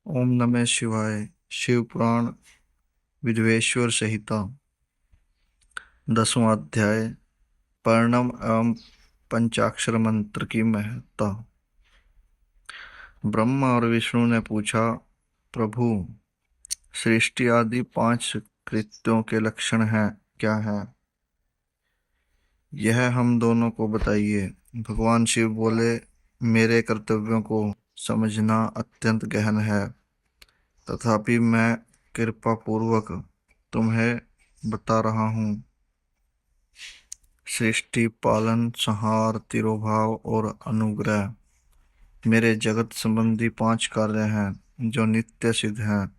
ओम नमः शिवाय। शिव पुराण विधवेश्वर संहिता 10वां अध्याय। पर्णम एवं पंचाक्षर मंत्र की महत्ता। ब्रह्मा और विष्णु ने पूछा, प्रभु, सृष्टि आदि 5 कृत्यों के लक्षण हैं क्या है? यह हम दोनों को बताइए। भगवान शिव बोले, मेरे कर्तव्यों को समझना अत्यंत गहन है, तथापि मैं कृपा पूर्वक तुम्हें बता रहा हूँ। सृष्टि, पालन, संहार, तिरोभाव और अनुग्रह मेरे जगत संबंधी 5 कार्य हैं जो नित्य सिद्ध हैं।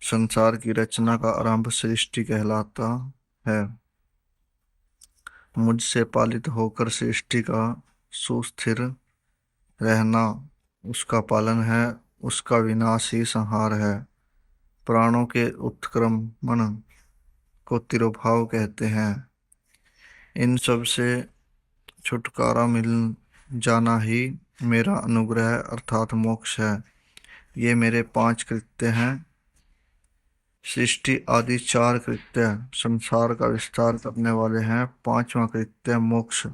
संसार की रचना का आरंभ सृष्टि कहलाता है। मुझसे पालित होकर सृष्टि का सुस्थिर रहना उसका पालन है, उसका विनाश ही संहार है। प्राणों के उत्क्रमण को तिरोभाव कहते हैं। इन सब से छुटकारा मिल जाना ही मेरा अनुग्रह अर्थात मोक्ष है। ये मेरे 5 कृत्य हैं। सृष्टि आदि 4 कृत्य संसार का विस्तार करने वाले हैं। 5वां कृत्य मोक्ष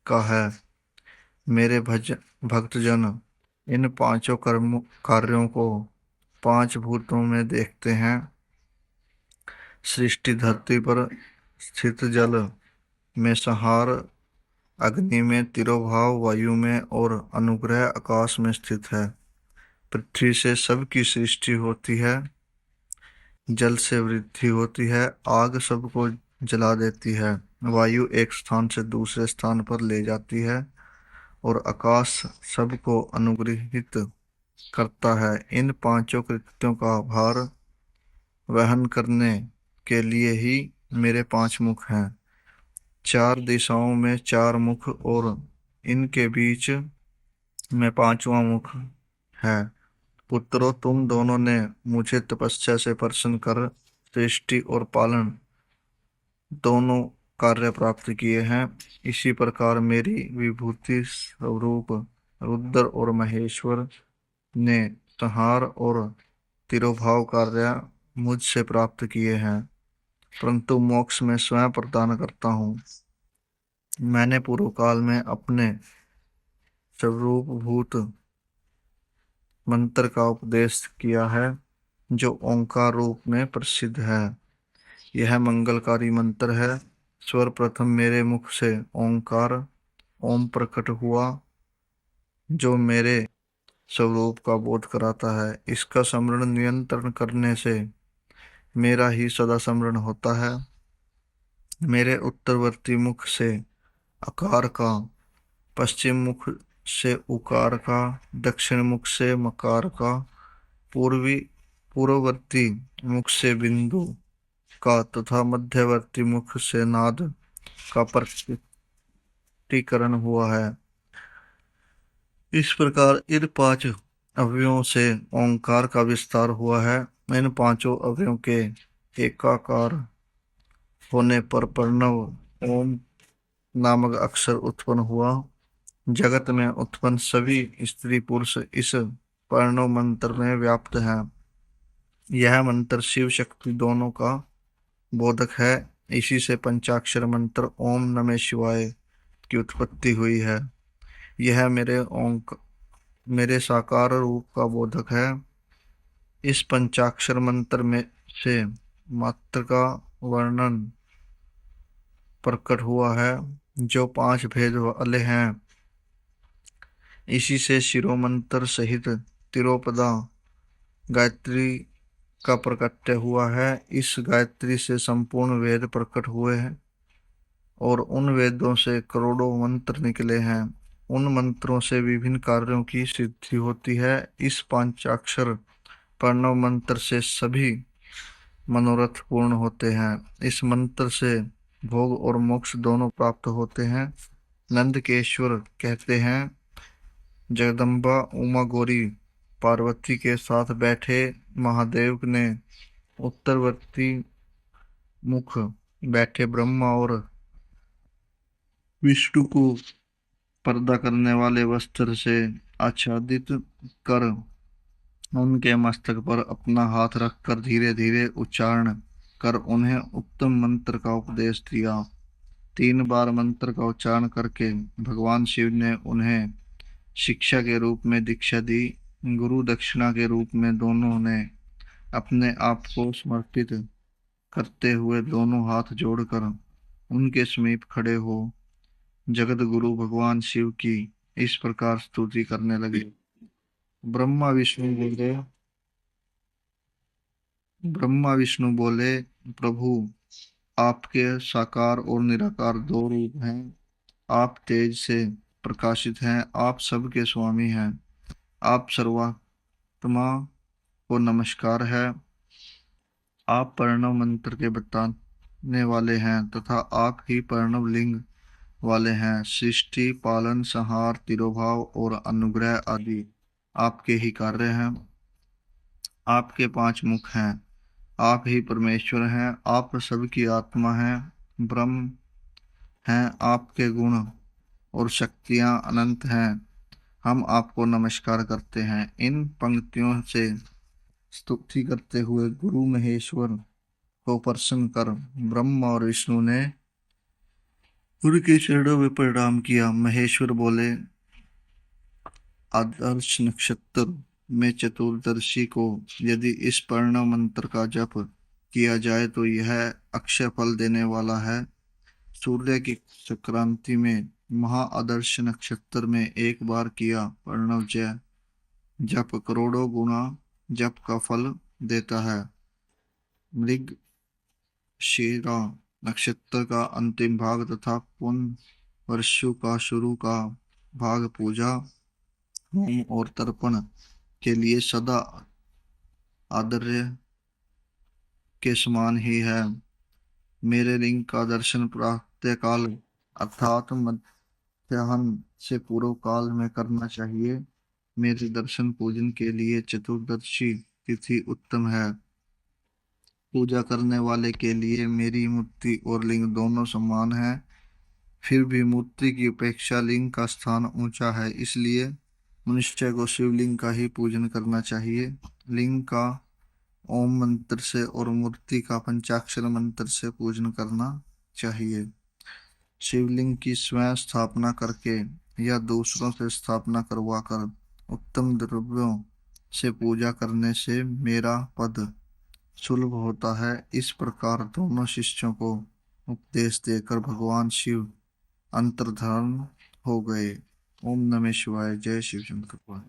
का है। मेरे भक्तजन इन 5 कार्यों को 5 भूतों में देखते हैं। सृष्टि धरती पर स्थित, जल में संहार, अग्नि में तिरोभाव, वायु में और अनुग्रह आकाश में स्थित है। पृथ्वी से सबकी सृष्टि होती है, जल से वृद्धि होती है, आग सबको जला देती है, वायु एक स्थान से दूसरे स्थान पर ले जाती है और आकाश सबको अनुग्रहित करता है। इन 5 कृत्यों का भार वहन करने के लिए ही मेरे 5 मुख हैं। 4 दिशाओं में 4 मुख और इनके बीच में 5वां मुख है। पुत्रों, तुम दोनों ने मुझे तपस्या से प्रसन्न कर सृष्टि और पालन दोनों कार्य प्राप्त किए हैं। इसी प्रकार मेरी विभूति स्वरूप रुद्र और महेश्वर ने संहार और तिरोभाव कार्य मुझसे प्राप्त किए हैं, परंतु मोक्ष में स्वयं प्रदान करता हूँ। मैंने पूर्व काल में अपने स्वरूप भूत मंत्र का उपदेश किया है, जो ओंकार रूप में प्रसिद्ध है। यह मंगलकारी मंत्र है। सर्वप्रथम मेरे मुख से ओंकार ओम प्रकट हुआ, जो मेरे स्वरूप का बोध कराता है। इसका स्मरण नियंत्रण करने से मेरा ही सदा स्मरण होता है। मेरे उत्तरवर्ती मुख से आकार का, पश्चिम मुख से उकार का, दक्षिण मुख से मकार का, पूर्ववर्ती मुख से बिंदु का तथा मध्यवर्ती मुख से नाद का प्रकटीकरण हुआ है। इस प्रकार इन 5 अवयवों से ओंकार का विस्तार हुआ है। इन 5 अवयवों के एकाकार होने पर प्रणव ओम नामक अक्षर उत्पन्न हुआ। जगत में उत्पन्न सभी स्त्री पुरुष इस प्रणव मंत्र में व्याप्त हैं। यह मंत्र शिव शक्ति दोनों का बोधक है। इसी से पंचाक्षर मंत्र ओम नमः शिवाय की उत्पत्ति हुई है। यह मेरे साकार रूप का बोधक है। इस पंचाक्षर मंत्र में से मात्र का वर्णन प्रकट हुआ है, जो 5 भेद वाले हैं। इसी से शिरोमंत्र सहित तिरोपदा गायत्री का प्रकट्य हुआ है। इस गायत्री से संपूर्ण वेद प्रकट हुए हैं और उन वेदों से करोड़ों मंत्र निकले हैं। उन मंत्रों से विभिन्न कार्यों की सिद्धि होती है। इस पंचाक्षर प्रणव मंत्र से सभी मनोरथ पूर्ण होते हैं। इस मंत्र से भोग और मोक्ष दोनों प्राप्त होते हैं। नंदकेश्वर कहते हैं, जगदम्बा उमा गौरी पार्वती के साथ बैठे महादेव ने उत्तरवर्ती मुख बैठे ब्रह्मा और विष्णु को पर्दा करने वाले वस्त्र से आच्छादित कर उनके मस्तक पर अपना हाथ रखकर धीरे धीरे उच्चारण कर उन्हें उत्तम मंत्र का उपदेश दिया। 3 बार मंत्र का उच्चारण करके भगवान शिव ने उन्हें शिक्षा के रूप में दीक्षा दी। गुरु दक्षिणा के रूप में दोनों ने अपने आप को समर्पित करते हुए दोनों हाथ जोड़कर उनके समीप खड़े हो जगत गुरु भगवान शिव की इस प्रकार स्तुति करने लगे। ब्रह्मा विष्णु बोले ब्रह्मा विष्णु बोले, प्रभु, आपके साकार और निराकार 2 रूप हैं। आप तेज से प्रकाशित हैं, आप सबके स्वामी हैं। आप सर्वात्मा को नमस्कार है। आप प्रणव मंत्र के बताने वाले हैं तथा आप ही प्रणव लिंग वाले हैं। सृष्टि, पालन, संहार, तिरोभाव और अनुग्रह आदि आपके ही कार्य हैं। आपके 5 मुख हैं। आप ही परमेश्वर हैं। आप सबकी आत्मा हैं, ब्रह्म हैं। आपके गुण और शक्तियां अनंत हैं। हम आपको नमस्कार करते हैं। इन पंक्तियों से स्तुति करते हुए गुरु महेश्वर को प्रसन्न कर ब्रह्मा और विष्णु ने गुरु के चरणों में प्रणाम किया। महेश्वर बोले, आदर्श नक्षत्र में चतुर्दशी को यदि इस प्रणव मंत्र का जप किया जाए तो यह अक्षय फल देने वाला है। सूर्य की संक्रांति में महा आदर्श नक्षत्र में एक बार किया प्रणव जय जप करोड़ों गुना जप का फल देता है। मृग शीरा नक्षत्र का अंतिम भाग तथा पुन वर्षु का शुरू का भाग पूजा, होम और तर्पण के लिए सदा आदर्य के समान ही है। मेरे लिंग का दर्शन प्रातः काल अर्थात मध्याह्न से पूर्व काल में करना चाहिए। मेरे दर्शन पूजन के लिए चतुर्दशी तिथि उत्तम है। पूजा करने वाले के लिए मेरी मूर्ति और लिंग दोनों समान है। फिर भी मूर्ति की अपेक्षा लिंग का स्थान ऊंचा है, इसलिए मनुष्य को शिवलिंग का ही पूजन करना चाहिए। लिंग का ओम मंत्र से और मूर्ति का पंचाक्षर मंत्र से पूजन करना चाहिए। शिवलिंग की स्वयं स्थापना करके या दूसरों से स्थापना करवाकर उत्तम द्रव्यों से पूजा करने से मेरा पद सुलभ होता है। इस प्रकार दोनों शिष्यों को उपदेश देकर भगवान शिव अंतर्धान हो गए। ओम नमः शिवाय। जय शिव शंकर।